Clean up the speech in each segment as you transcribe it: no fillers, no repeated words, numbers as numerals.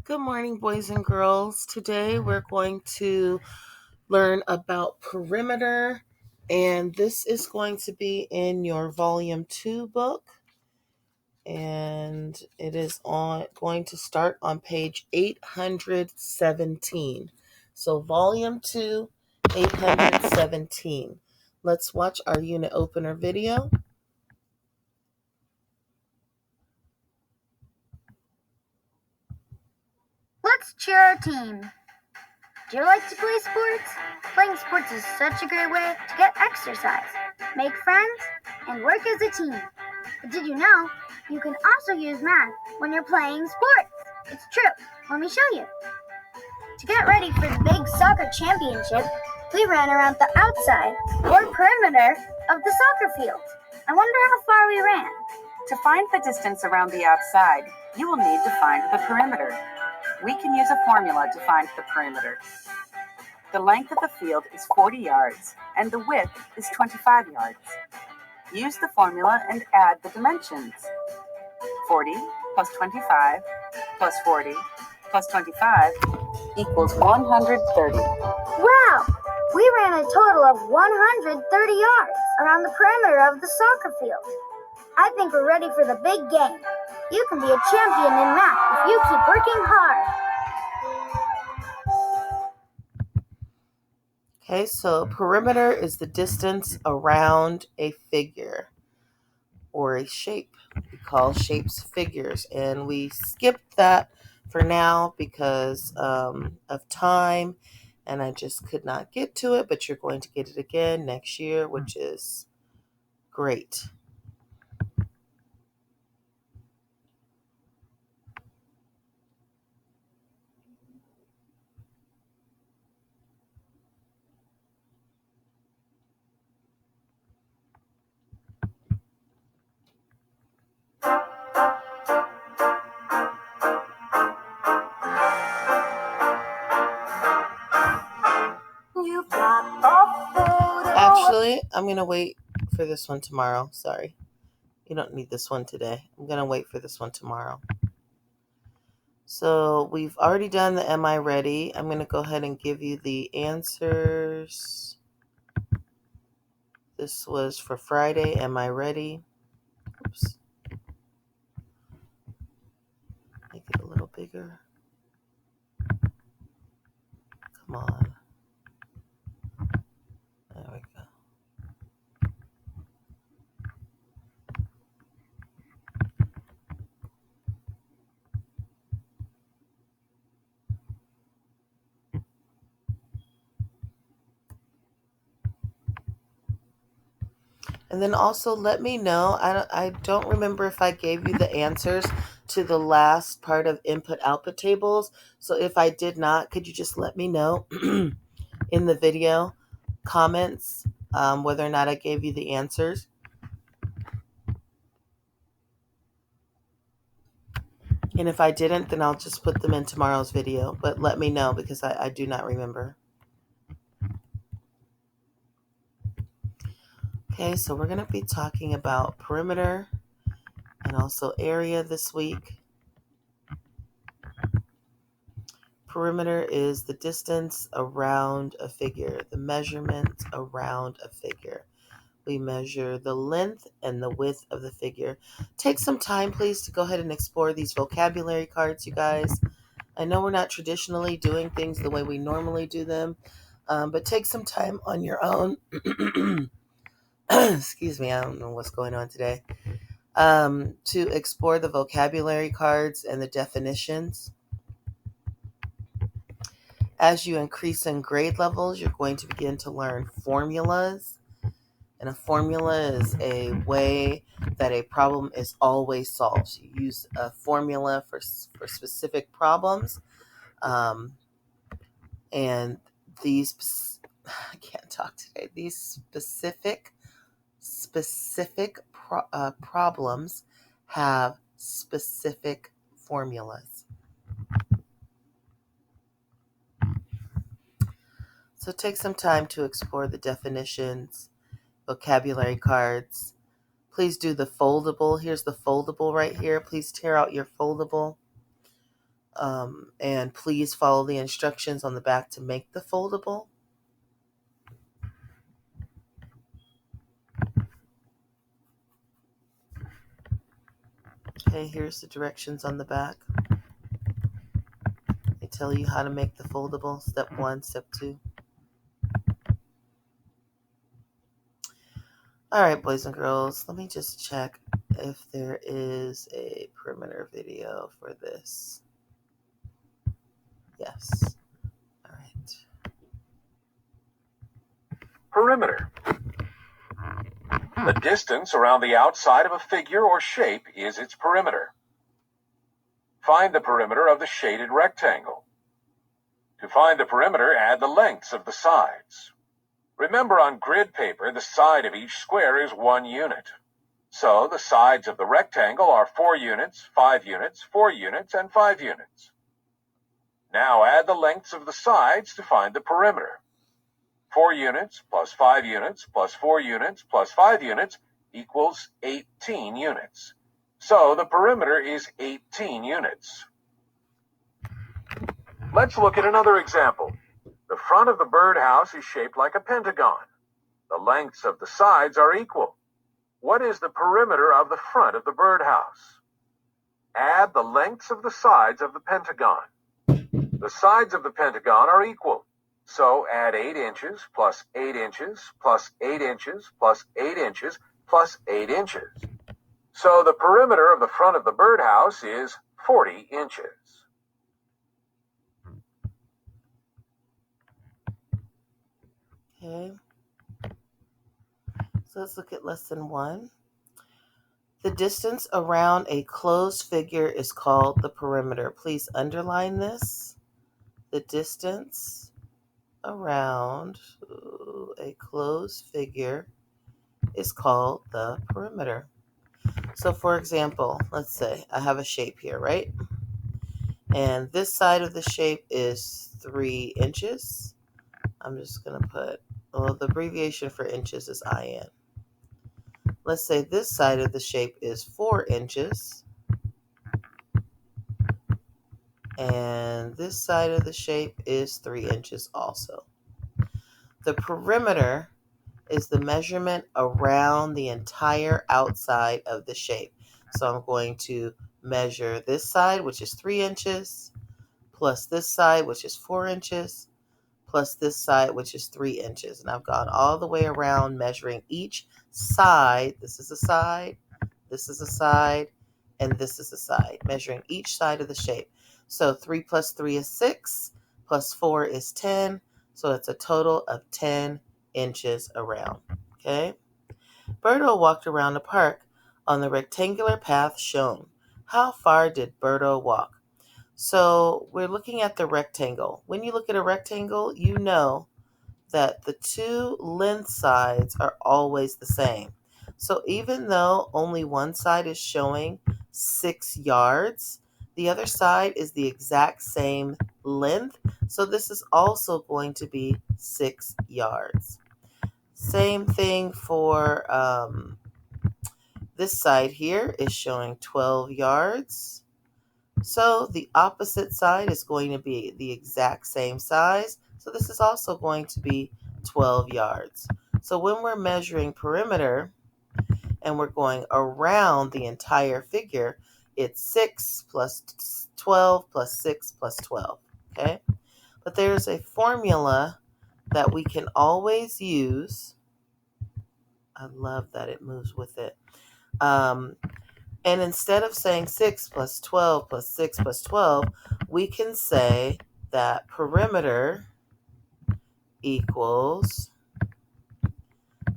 Good morning, boys and girls. Today we're going to learn about perimeter, and this is going to be in your Volume 2 book, and it is going to start on page 817. So Volume 2, 817. Let's watch our unit opener video. Let's cheer our team. Do you like to play sports? Playing sports is such a great way to get exercise, make friends, and work as a team. But did you know you can also use math when you're playing sports? It's true. Let me show you. To get ready for the big soccer championship, we ran around the outside or perimeter of the soccer field. I wonder how far we ran. To find the distance around the outside, you will need to find the perimeter. We can use a formula to find the perimeter. The length of the field is 40 yards, and the width is 25 yards. Use the formula and add the dimensions. 40 plus 25 plus 40 plus 25 equals 130. Wow! We ran a total of 130 yards around the perimeter of the soccer field. I think we're ready for the big game. You can be a champion in math if you keep working hard. Okay, so perimeter is the distance around a figure or a shape. We call shapes figures, and we skipped that for now because of time, and I just could not get to it, but you're going to get it again next year, which is great. Actually, I'm going to wait for this one tomorrow. Sorry. You don't need this one today. I'm going to wait for this one tomorrow. So we've already done the Am I Ready? I'm going to go ahead and give you the answers. This was for Friday. Am I ready? Oops. Make it a little bigger. Come on. There we go. And then also let me know. I don't remember if I gave you the answers to the last part of input-output tables. So if I did not, could you just let me know in the video comments whether or not I gave you the answers? And if I didn't, then I'll just put them in tomorrow's video. But let me know because I do not remember. Okay, so we're going to be talking about perimeter and also area this week. Perimeter is the distance around a figure, the measurement around a figure. We measure the length and the width of the figure. Take some time, please, to go ahead and explore these vocabulary cards, you guys. I know we're not traditionally doing things the way we normally do them, but take some time on your own. Excuse me, I don't know what's going on today. To explore the vocabulary cards and the definitions. As you increase in grade levels, you're going to begin to learn formulas. And a formula is a way that a problem is always solved. So you use a formula for specific problems. And these, I can't talk today, these specific problems have specific formulas. So take some time to explore the definitions, vocabulary cards. Please do the foldable. Here's the foldable right here. Please tear out your foldable. And please follow the instructions on the back to make the foldable. Okay, here's the directions on the back. They tell you how to make the foldable. Step 1, step 2. All right, boys and girls, let me just check if there is a perimeter video for this. Yes. All right. Perimeter. The distance around the outside of a figure or shape is its perimeter. Find the perimeter of the shaded rectangle. To find the perimeter, add the lengths of the sides. Remember, on grid paper, the side of each square is 1 unit. So the sides of the rectangle are 4 units, 5 units, 4 units, and 5 units. Now add the lengths of the sides to find the perimeter. 4 units plus 5 units plus 4 units plus 5 units equals 18 units. So the perimeter is 18 units. Let's look at another example. The front of the birdhouse is shaped like a pentagon. The lengths of the sides are equal. What is the perimeter of the front of the birdhouse? Add the lengths of the sides of the pentagon. The sides of the pentagon are equal. So add 8 inches plus 8 inches plus 8 inches plus 8 inches plus 8 inches. So the perimeter of the front of the birdhouse is 40 inches. Okay. So let's look at lesson 1. The distance around a closed figure is called the perimeter. Please underline this. The distance around a closed figure is called the perimeter. So for example, let's say I have a shape here, right? And this side of the shape is 3 inches. I'm just going to put, well, the abbreviation for inches is IN. Let's say this side of the shape is 4 inches. And this side of the shape is 3 inches also. The perimeter is the measurement around the entire outside of the shape. So I'm going to measure this side, which is 3 inches, plus this side, which is 4 inches, plus this side, which is 3 inches. And I've gone all the way around measuring each side. This is a side, this is a side, and this is a side, measuring each side of the shape. So 3 plus 3 is 6, plus 4 is 10. So it's a total of 10 inches around. Okay? Berto walked around the park on the rectangular path shown. How far did Berto walk? So we're looking at the rectangle. When you look at a rectangle, you know that the two length sides are always the same. So even though only one side is showing 6 yards, the other side is the exact same length. So this is also going to be 6 yards. Same thing for this side here is showing 12 yards. So the opposite side is going to be the exact same size. So this is also going to be 12 yards. So when we're measuring perimeter and we're going around the entire figure, it's 6 plus 12 plus 6 plus 12. Okay? But there's a formula that we can always use. I love that it moves with it. And instead of saying 6 plus 12 plus 6 plus 12, we can say that perimeter equals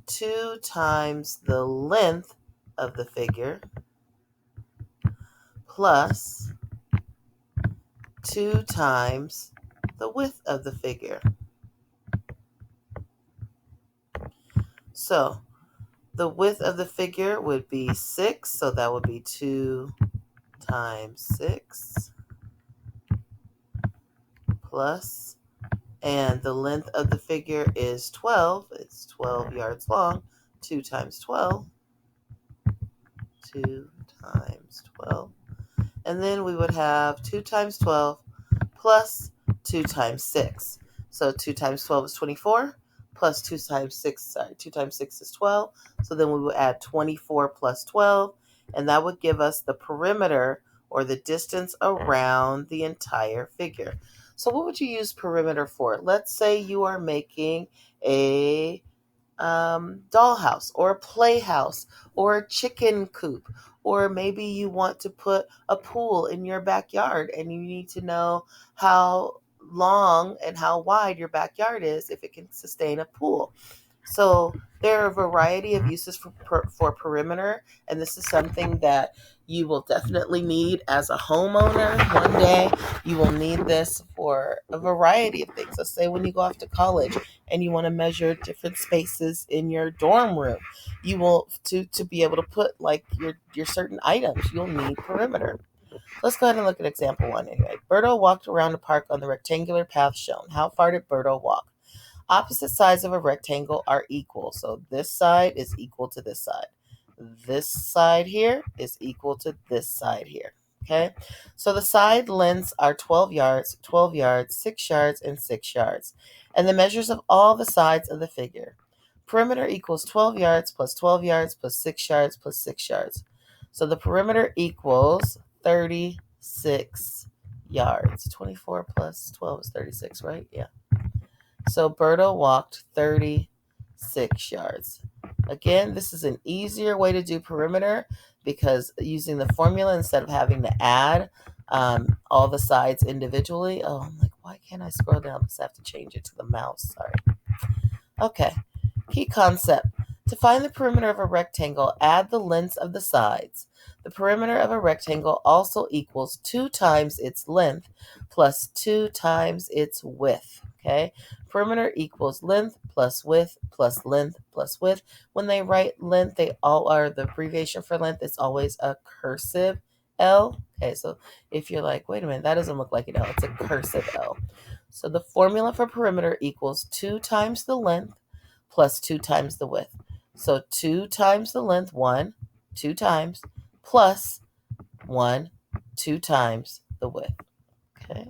2 times the length of the figure plus 2 times the width of the figure. So the width of the figure would be 6, so that would be 2 times 6 plus, and the length of the figure is 12. It's 12 yards long. 2 times 12. 2 times 12. And then we would have 2 times 12 plus 2 times 6. So 2 times 12 is 24 plus 2 times 6, 2 times 6 is 12. So then we would add 24 plus 12, and that would give us the perimeter or the distance around the entire figure. So what would you use perimeter for? Let's say you are making a dollhouse or a playhouse or a chicken coop, or maybe you want to put a pool in your backyard and you need to know how long and how wide your backyard is if it can sustain a pool. So there are a variety of uses for perimeter, and this is something that you will definitely need as a homeowner one day. You will need this for a variety of things. Let's say when you go off to college and you want to measure different spaces in your dorm room, you will to be able to put like your certain items, you'll need perimeter. Let's go ahead and look at example one anyway. Berto walked around the park on the rectangular path shown. How far did Berto walk? Opposite sides of a rectangle are equal. So this side is equal to this side. This side here is equal to this side here. Okay, so the side lengths are 12 yards, 12 yards, 6 yards, and 6 yards. And the measures of all the sides of the figure. Perimeter equals 12 yards plus 12 yards plus 6 yards plus 6 yards. So the perimeter equals 36 yards. 24 plus 12 is 36, right? Yeah. So Berto walked 36 yards. Again, this is an easier way to do perimeter because using the formula instead of having to add all the sides individually. Oh, I'm like, why can't I scroll down? Because I have to change it to the mouse. Sorry. Okay. Key concept. To find the perimeter of a rectangle, add the lengths of the sides. The perimeter of a rectangle also equals 2 times its length plus 2 times its width. Okay? Perimeter equals length plus width plus length plus width. When they write length, they all are the abbreviation for length is always a cursive L. Okay, so if you're like, wait a minute, that doesn't look like an L, it's a cursive L. So the formula for perimeter equals 2 times the length plus 2 times the width. So 2 times the length, 1, 2 times, plus 1, 2 times the width. Okay.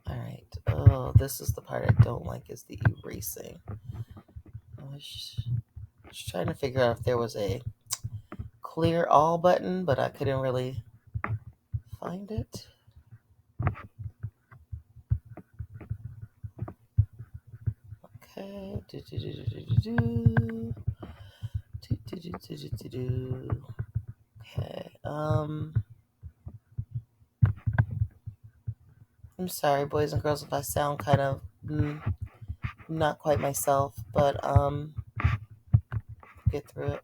All right. Oh, this is the part I don't like is the erasing. I was trying to figure out if there was a clear all button, but I couldn't really find it. Okay. Okay. I'm sorry, boys and girls, if I sound kind of not quite myself, but get through it.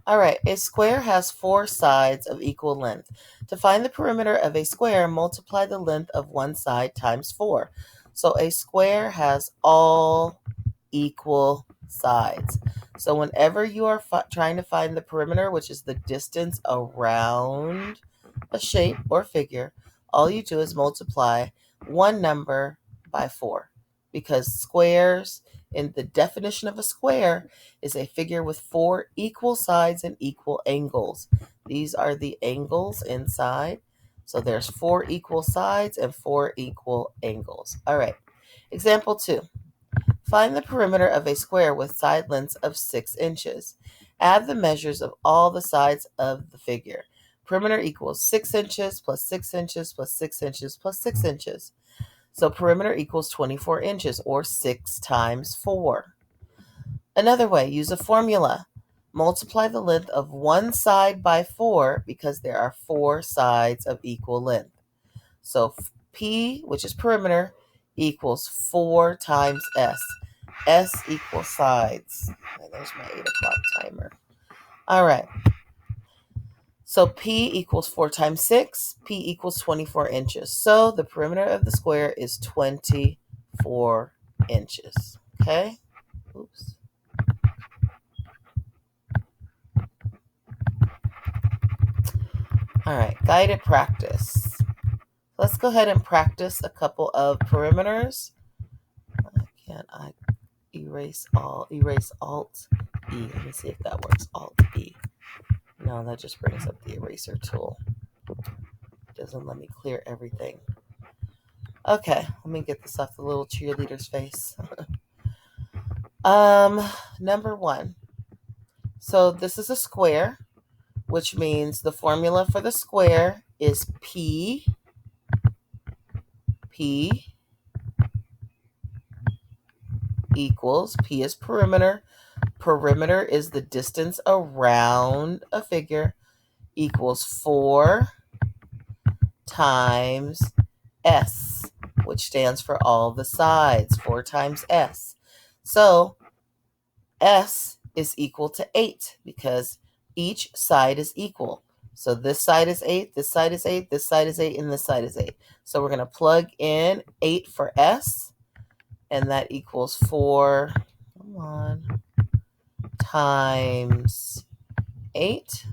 All right, a square has 4 sides of equal length. To find the perimeter of a square, multiply the length of one side times 4. So a square has all equal sides. So whenever you are trying to find the perimeter, which is the distance around a shape or figure, all you do is multiply one number by 4, because squares, in the definition of a square, is a figure with 4 equal sides and equal angles. These are the angles inside. So there's 4 equal sides and 4 equal angles. All right. Example 2. Find the perimeter of a square with side lengths of 6 inches. Add the measures of all the sides of the figure. Perimeter equals 6 inches plus 6 inches plus 6 inches plus 6 inches. So perimeter equals 24 inches, or 6 times 4. Another way, use a formula. Multiply the length of one side by 4 because there are 4 sides of equal length. So P, which is perimeter, equals 4 times S. S equals sides. There's my 8 o'clock timer. All right. So P equals 4 times 6. P equals 24 inches. So the perimeter of the square is 24 inches. Okay? Oops. All right, guided practice. Let's go ahead and practice a couple of perimeters. Why can't I erase all? Erase Alt E. Let me see if that works. Alt E. No, that just brings up the eraser tool. Doesn't let me clear everything. Okay, let me get this off the little cheerleader's face. Number 1. So this is a square, which means the formula for the square is P equals, P is perimeter. Perimeter is the distance around a figure, equals 4 times S, which stands for all the sides, 4 times S. So S is equal to 8 because each side is equal. So this side is 8, this side is 8, this side is 8, and this side is 8. So we're going to plug in 8 for S, and that equals 4 times 8.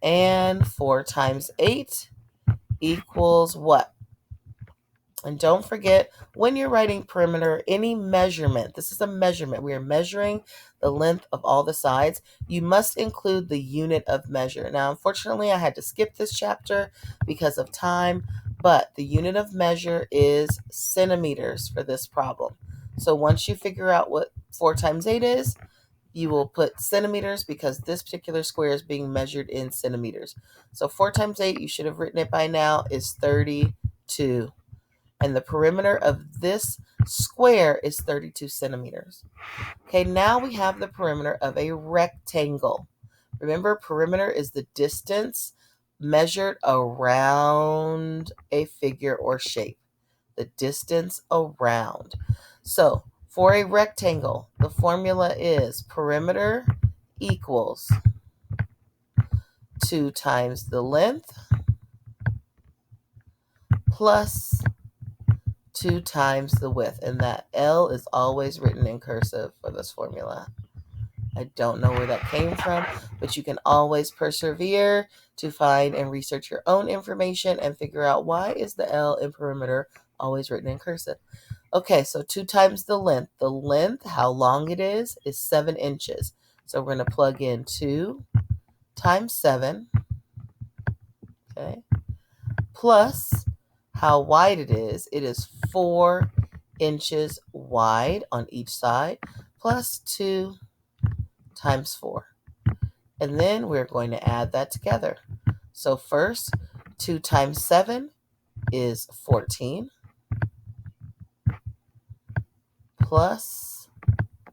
And 4 times 8 equals what? And don't forget, when you're writing perimeter, any measurement, this is a measurement. We are measuring the length of all the sides. You must include the unit of measure. Now, unfortunately, I had to skip this chapter because of time, but the unit of measure is centimeters for this problem. So once you figure out what 4 times 8 is, you will put centimeters because this particular square is being measured in centimeters. So 4 times 8, you should have written it by now, is 32. And the perimeter of this square is 32 centimeters. Okay, now we have the perimeter of a rectangle. Remember, perimeter is the distance measured around a figure or shape. The distance around. So, for a rectangle, the formula is perimeter equals 2 times the length plus 2 times the width, and that L is always written in cursive for this formula. I don't know where that came from, but you can always persevere to find and research your own information and figure out why is the L in perimeter always written in cursive. Okay, so 2 times the length. The length, how long it is 7 inches. So we're going to plug in 2 times 7, okay, plus how wide it is. It is 4 inches wide on each side, plus 2 times 4. And then we're going to add that together. So first, 2 times 7 is 14, plus,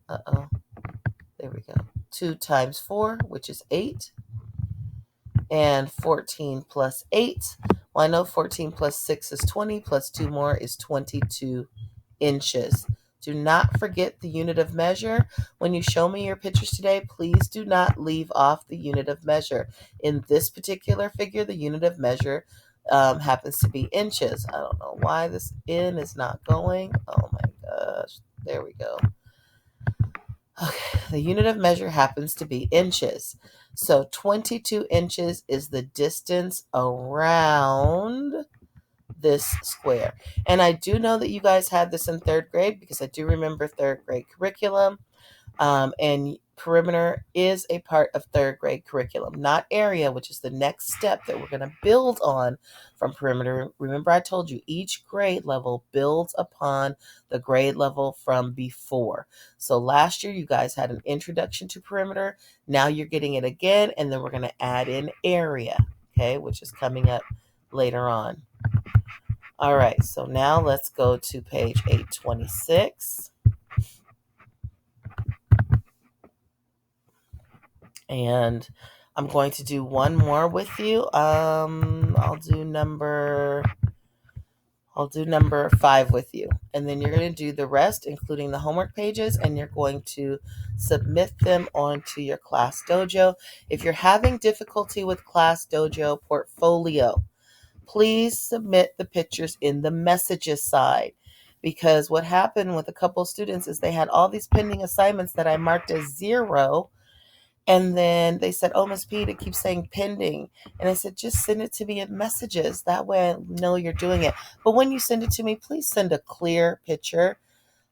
there we go, 2 times 4, which is 8, and 14 plus 8. Well, I know 14 plus 6 is 20, plus 2 more is 22 inches. Do not forget the unit of measure. When you show me your pictures today, please do not leave off the unit of measure. In this particular figure, the unit of measure happens to be inches. I don't know why this N is not going. Oh my gosh. There we go. Okay, the unit of measure happens to be inches. So 22 inches is the distance around this square. And I do know that you guys had this in 3rd grade because I do remember 3rd grade curriculum. And perimeter is a part of 3rd grade curriculum, not area, which is the next step that we're going to build on from perimeter. Remember, I told you each grade level builds upon the grade level from before. So last year, you guys had an introduction to perimeter. Now you're getting it again, and then we're going to add in area, okay, which is coming up later on. All right, so now let's go to page 826. And I'm going to do one more with you. I'll do number 5 with you. And then you're going to do the rest, including the homework pages, and you're going to submit them onto your Class Dojo. If you're having difficulty with Class Dojo portfolio, please submit the pictures in the messages side. Because what happened with a couple students is they had all these pending assignments that I marked as 0. And then they said, oh, Miss Pete, it keeps saying pending. And I said, just send it to me in messages. That way I know you're doing it. But when you send it to me, please send a clear picture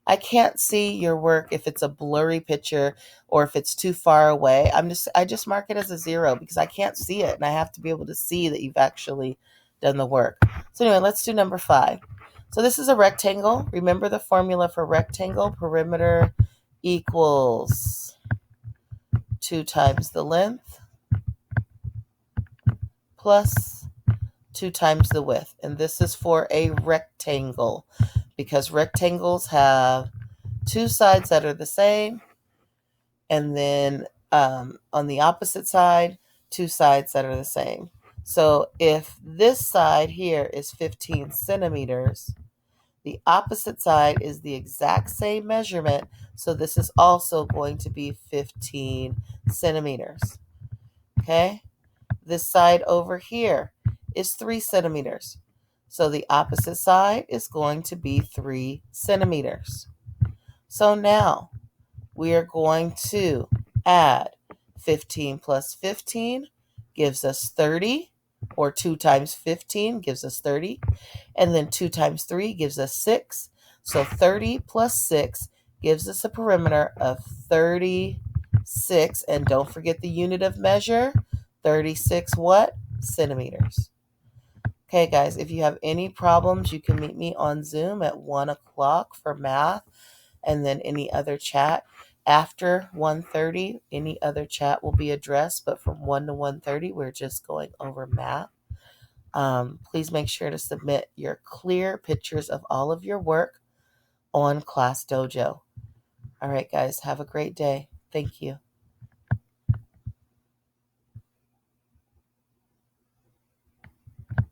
I can't see your work if it's a blurry picture or if it's too far away. I just mark it as a 0 because I can't see it and I have to be able to see that you've actually done the work. So anyway, let's do number 5. So this is a rectangle. Remember the formula for rectangle. Perimeter equals 2 times the length plus 2 times the width. And this is for a rectangle because rectangles have 2 sides that are the same, and then on the opposite side, 2 sides that are the same. So if this side here is 15 centimeters, the opposite side is the exact same measurement, so this is also going to be 15 centimeters. Okay? This side over here is 3 centimeters. So the opposite side is going to be 3 centimeters. So now we are going to add 15 plus 15 gives us 30, or 2 times 15 gives us 30, and then 2 times 3 gives us 6. So 30 plus 6 gives us a perimeter of 36, and don't forget the unit of measure, 36 what? Centimeters. Okay, guys, if you have any problems, you can meet me on Zoom at 1 o'clock for math, and then any other chat. After 1:30, any other chat will be addressed, but from 1 to 1:30, we're just going over math. Please make sure to submit your clear pictures of all of your work on Class Dojo. All right, guys, have a great day. Thank you.